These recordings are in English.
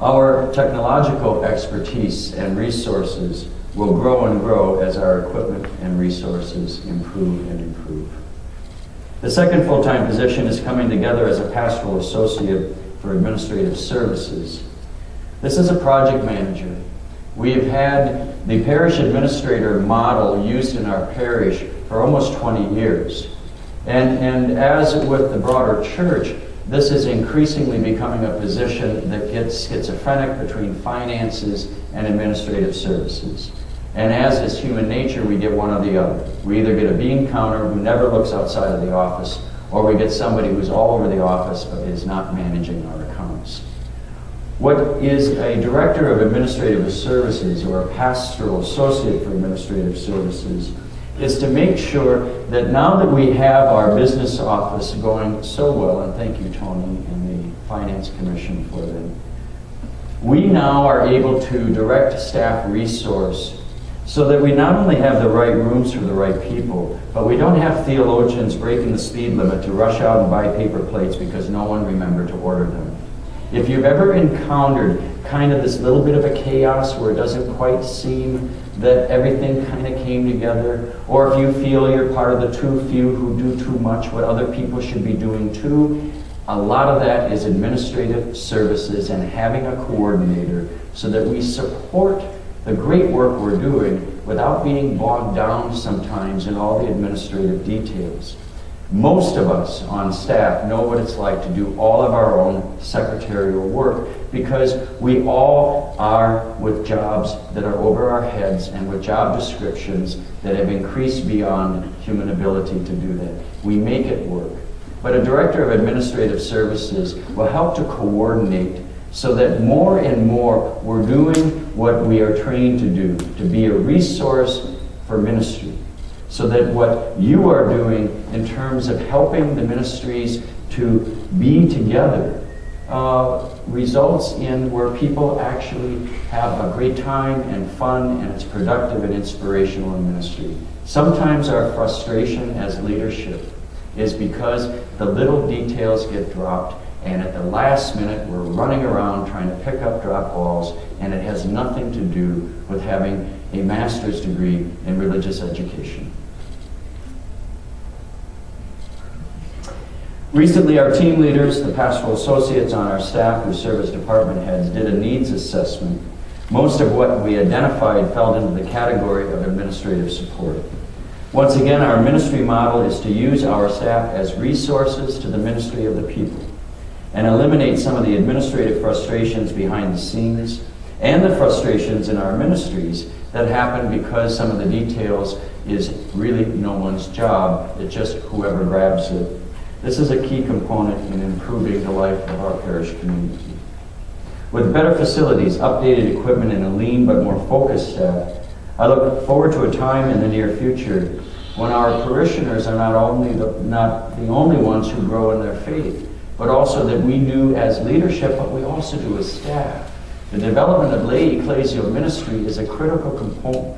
Our technological expertise and resources will grow and grow as our equipment and resources improve and improve. The second full-time position is coming together as a pastoral associate for administrative services. This is a project manager. We have had the parish administrator model used in our parish for almost 20 years. And as with the broader church, this is increasingly becoming a position that gets schizophrenic between finances and administrative services. And as is human nature, we get one or the other. We either get a bean counter who never looks outside of the office, or we get somebody who's all over the office but is not managing our accounts. What is a director of administrative services or a pastoral associate for administrative services is to make sure that now that we have our business office going so well, and thank you, Tony, and the Finance Commission for that, we now are able to direct staff resource so that we not only have the right rooms for the right people, but we don't have theologians breaking the speed limit to rush out and buy paper plates because no one remembered to order them. If you've ever encountered kind of this little bit of a chaos where it doesn't quite seem that everything kind of came together, or if you feel you're part of the too few who do too much what other people should be doing too, a lot of that is administrative services and having a coordinator so that we support the great work we're doing without being bogged down sometimes in all the administrative details. Most of us on staff know what it's like to do all of our own secretarial work because we all are with jobs that are over our heads and with job descriptions that have increased beyond human ability to do that. We make it work. But a director of administrative services will help to coordinate so that more and more we're doing what we are trained to do, to be a resource for ministry. So that what you are doing in terms of helping the ministries to be together results in where people actually have a great time and fun and it's productive and inspirational in ministry. Sometimes our frustration as leadership is because the little details get dropped and at the last minute we're running around trying to pick up drop balls, and it has nothing to do with having a master's degree in religious education. Recently, our team leaders, the pastoral associates on our staff who serve as department heads, did a needs assessment. Most of what we identified fell into the category of administrative support. Once again, our ministry model is to use our staff as resources to the ministry of the people and eliminate some of the administrative frustrations behind the scenes and the frustrations in our ministries that happen because some of the details is really no one's job. It's just whoever grabs it. This is a key component in improving the life of our parish community. With better facilities, updated equipment, and a lean but more focused staff, I look forward to a time in the near future when our parishioners are not the only ones who grow in their faith, but also that we do as leadership, but we also do as staff. The development of lay ecclesial ministry is a critical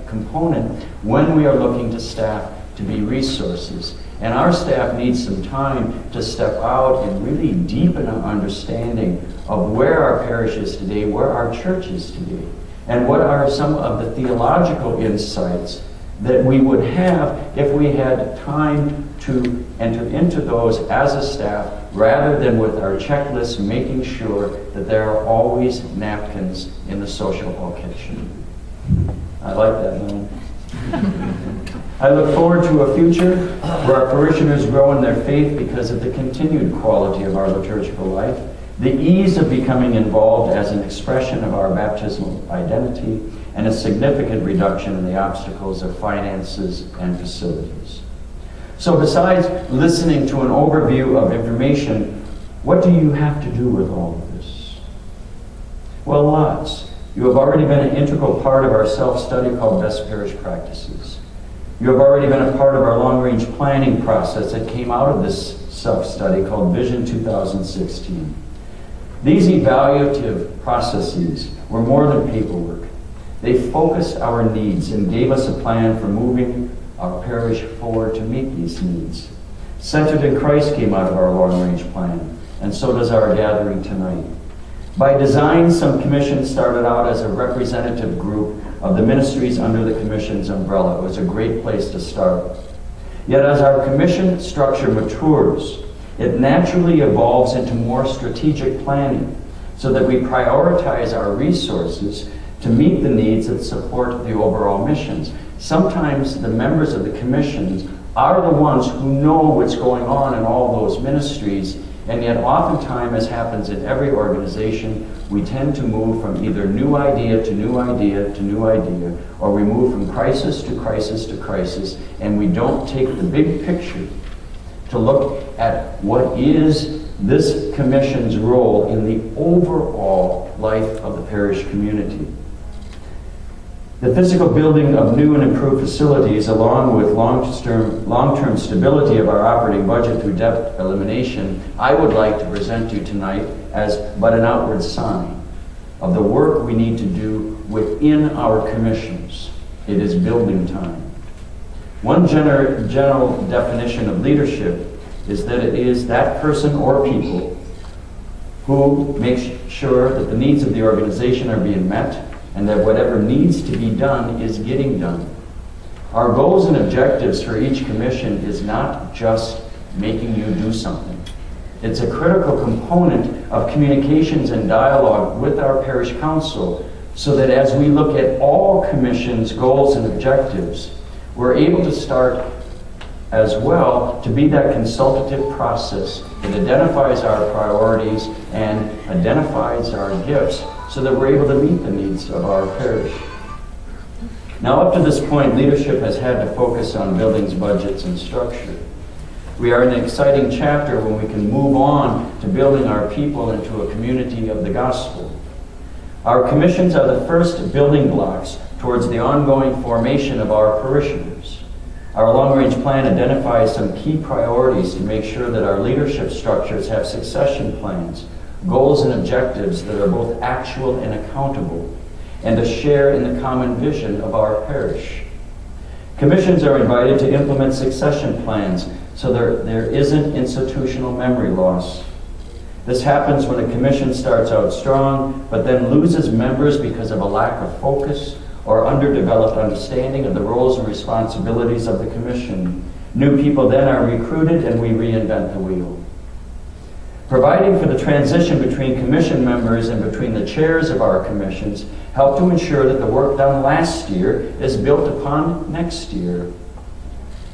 component when we are looking to staff to be resources. And our staff needs some time to step out and really deepen our understanding of where our parish is today, where our church is today, and what are some of the theological insights that we would have if we had time to enter into those as a staff, rather than with our checklists making sure that there are always napkins in the social hall kitchen. I like that, man. I look forward to a future where our parishioners grow in their faith because of the continued quality of our liturgical life, the ease of becoming involved as an expression of our baptismal identity, and a significant reduction in the obstacles of finances and facilities. So besides listening to an overview of information, what do you have to do with all of this? Well, lots. You have already been an integral part of our self-study called Best Parish Practices. You have already been a part of our long-range planning process that came out of this self-study called Vision 2016. These evaluative processes were more than paperwork. They focused our needs and gave us a plan for moving our parish forward to meet these needs. Centered in Christ came out of our long-range plan, and so does our gathering tonight. By design, some commissions started out as a representative group of the ministries under the commission's umbrella. It was a great place to start. Yet as our commission structure matures, it naturally evolves into more strategic planning so that we prioritize our resources to meet the needs that support the overall missions. Sometimes the members of the commissions are the ones who know what's going on in all those ministries, and yet oftentimes, as happens in every organization, we tend to move from either new idea to new idea to new idea, or we move from crisis to crisis to crisis, and we don't take the big picture to look at what is this commission's role in the overall life of the parish community. The physical building of new and improved facilities, along with long-term stability of our operating budget through debt elimination, I would like to present to you tonight as but an outward sign of the work we need to do within our commissions. It is building time. One general definition of leadership is that it is that person or people who makes sure that the needs of the organization are being met and that whatever needs to be done is getting done. Our goals and objectives for each commission is not just making you do something. It's a critical component of communications and dialogue with our parish council so that as we look at all commissions' goals and objectives, we're able to start as well to be that consultative process that identifies our priorities and identifies our gifts so that we're able to meet the needs of our parish. Now, up to this point, leadership has had to focus on buildings, budgets, and structure. We are in an exciting chapter when we can move on to building our people into a community of the gospel. Our commissions are the first building blocks towards the ongoing formation of our parishioners. Our long-range plan identifies some key priorities to make sure that our leadership structures have succession plans, goals and objectives that are both actual and accountable, and to share in the common vision of our parish. Commissions are invited to implement succession plans so there isn't institutional memory loss. This happens when a commission starts out strong, but then loses members because of a lack of focus or underdeveloped understanding of the roles and responsibilities of the commission. New people then are recruited and we reinvent the wheel. Providing for the transition between commission members and between the chairs of our commissions help to ensure that the work done last year is built upon next year.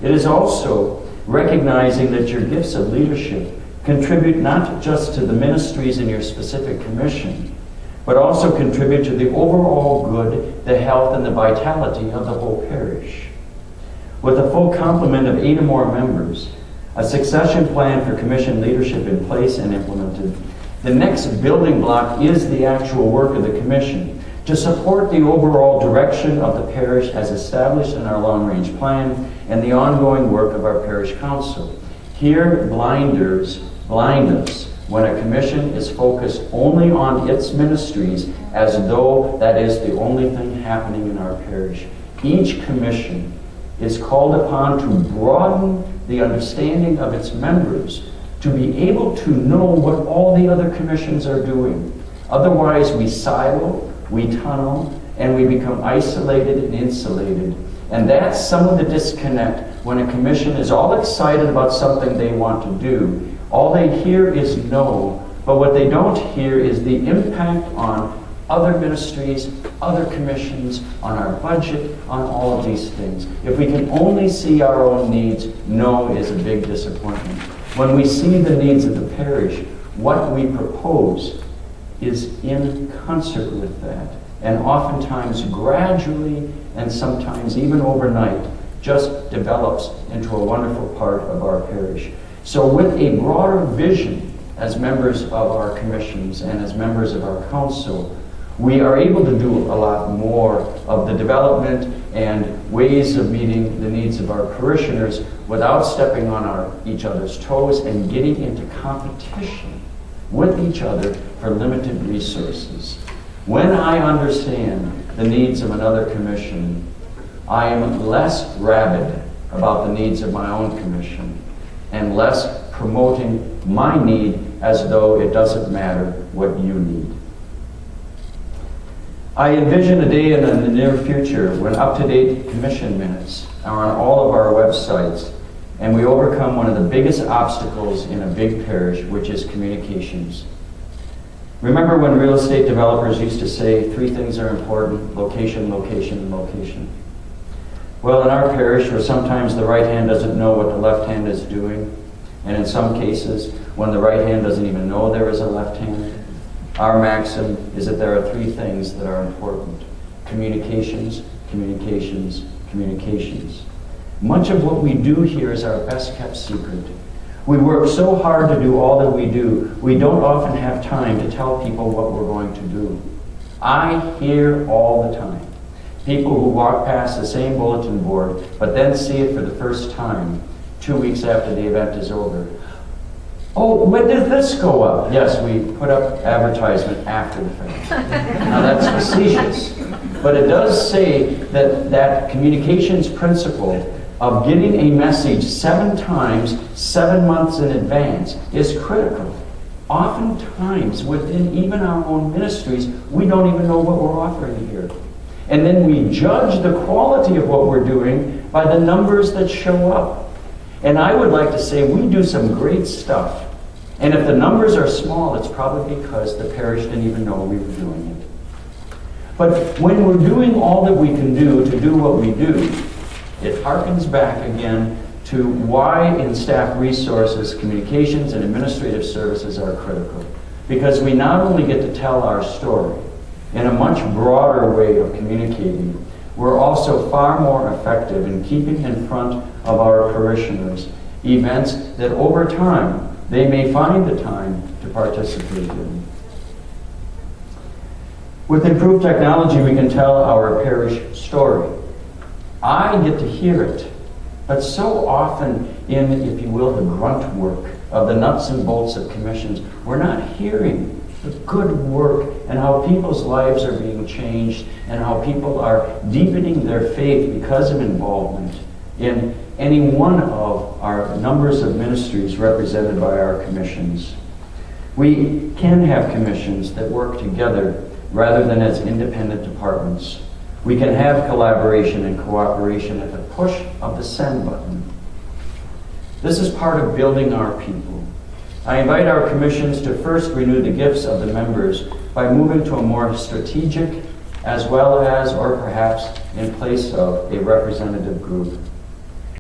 It is also recognizing that your gifts of leadership contribute not just to the ministries in your specific commission, but also contribute to the overall good, the health, and the vitality of the whole parish. With a full complement of 8 or more members, a succession plan for commission leadership in place and implemented, the next building block is the actual work of the commission to support the overall direction of the parish as established in our long-range plan and the ongoing work of our parish council. Here, blinders blind us when a commission is focused only on its ministries as though that is the only thing happening in our parish. Each commission is called upon to broaden the understanding of its members to be able to know what all the other commissions are doing. Otherwise, we silo, we tunnel, and we become isolated and insulated. And that's some of the disconnect when a commission is all excited about something they want to do. All they hear is no, but what they don't hear is the impact on other ministries, other commissions, on our budget, on all of these things. If we can only see our own needs, no is a big disappointment. When we see the needs of the parish, what we propose is in concert with that, and oftentimes gradually and sometimes even overnight just develops into a wonderful part of our parish. So with a broader vision as members of our commissions and as members of our council, we are able to do a lot more of the development and ways of meeting the needs of our parishioners without stepping on each other's toes and getting into competition with each other for limited resources. When I understand the needs of another commission, I am less rabid about the needs of my own commission and less promoting my need as though it doesn't matter what you need. I envision a day in the near future when up-to-date commission minutes are on all of our websites, and we overcome one of the biggest obstacles in a big parish, which is communications. Remember when real estate developers used to say 3 things are important: location, location, and location? Well, in our parish, where sometimes the right hand doesn't know what the left hand is doing, and in some cases, when the right hand doesn't even know there is a left hand, our maxim is that there are 3 things that are important: communications, communications, communications. Much of what we do here is our best kept secret. We work so hard to do all that we do, we don't often have time to tell people what we're going to do. I hear all the time people who walk past the same bulletin board, but then see it for the first time 2 weeks after the event is over. Oh, when did this go up? Yes, we put up advertisement after the fact. Now that's facetious, but it does say that communications principle of getting a message 7 times, 7 months in advance is critical. Oftentimes, within even our own ministries, we don't even know what we're offering here. And then we judge the quality of what we're doing by the numbers that show up. And I would like to say we do some great stuff. And if the numbers are small, it's probably because the parish didn't even know we were doing it. But when we're doing all that we can do to do what we do, it harkens back again to why in staff resources, communications and administrative services are critical. Because we not only get to tell our story in a much broader way of communicating, we're also far more effective in keeping in front of our parishioners events that over time they may find the time to participate in. With improved technology, we can tell our parish story. I get to hear it, but so often in, if you will, the grunt work of the nuts and bolts of commissions, we're not hearing the good work and how people's lives are being changed and how people are deepening their faith because of involvement in any one of our numbers of ministries represented by our commissions. We can have commissions that work together rather than as independent departments. We can have collaboration and cooperation at the push of the send button. This is part of building our people. I invite our commissions to first renew the gifts of the members by moving to a more strategic, as well as, or perhaps in place of, a representative group.